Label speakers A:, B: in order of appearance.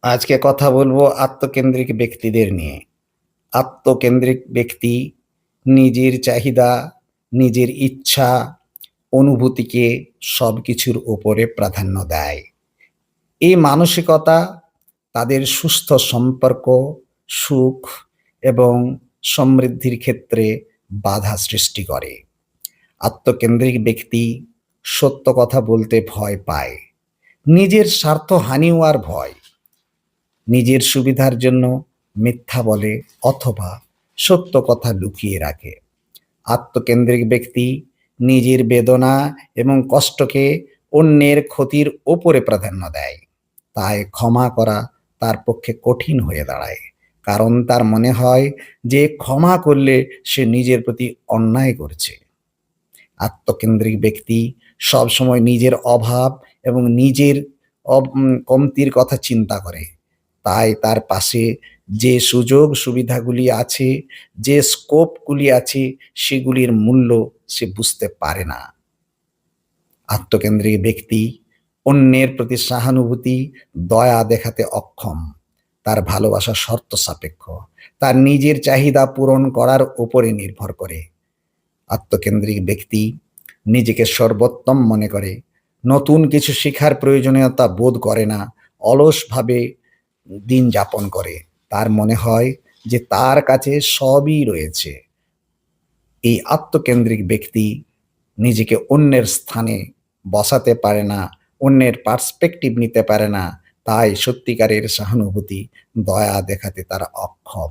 A: আজকে কথা বলবো আত্মকেন্দ্রিক ব্যক্তিদের নিয়ে। আত্মকেন্দ্রিক ব্যক্তি নিজের চাহিদা, নিজের ইচ্ছা, অনুভূতিকে সবকিছুর উপরে প্রাধান্য দেয়। এই মানসিকতা তাদের সুস্থ সম্পর্ক, সুখ এবং সমৃদ্ধির ক্ষেত্রে বাধা সৃষ্টি করে। আত্মকেন্দ্রিক ব্যক্তি সত্য কথা বলতে ভয় পায়, নিজের স্বার্থহানি হওয়ার ভয়, নিজের সুবিধার জন্য মিথ্যা বলে অথবা সত্য কথা লুকিয়ে রাখে। আত্মকেন্দ্রিক ব্যক্তি নিজের বেদনা এবং কষ্টকে অন্যের ক্ষতির ওপরে প্রাধান্য দেয়। তাই ক্ষমা করা তার পক্ষে কঠিন হয়ে দাঁড়ায়, কারণ তার মনে হয় যে ক্ষমা করলে সে নিজের প্রতি অন্যায় করছে। আত্মকেন্দ্রিক ব্যক্তি সবসময় নিজের অভাব এবং নিজের কমতির কথা চিন্তা করে। তাই তার পাশে যে সুযোগ সুবিধাগুলি আছে, যে স্কোপগুলি আছে, সেগুলির মূল্য সে বুঝতে পারে না। আত্মকেন্দ্রিক ব্যক্তি অন্যের প্রতি সহানুভূতি, দয়া দেখাতে অক্ষম। তার ভালোবাসা শর্ত সাপেক্ষ, তার নিজের চাহিদা পূরণ করার উপরে নির্ভর করে। আত্মকেন্দ্রিক ব্যক্তি নিজেকে সর্বোত্তম মনে করে, নতুন কিছু শেখার প্রয়োজনীয়তা বোধ করে না, অলসভাবে দিন যাপন করে। তার মনে হয় যে তার কাছে সবই রয়েছে। এই আত্মকেন্দ্রিক ব্যক্তি নিজেকে অন্যের স্থানে বসাতে পারে না, অন্যের পার্সপেক্টিভ নিতে পারে না। তাই সত্যিকারের সহানুভূতি, দয়া দেখাতে তারা অক্ষম।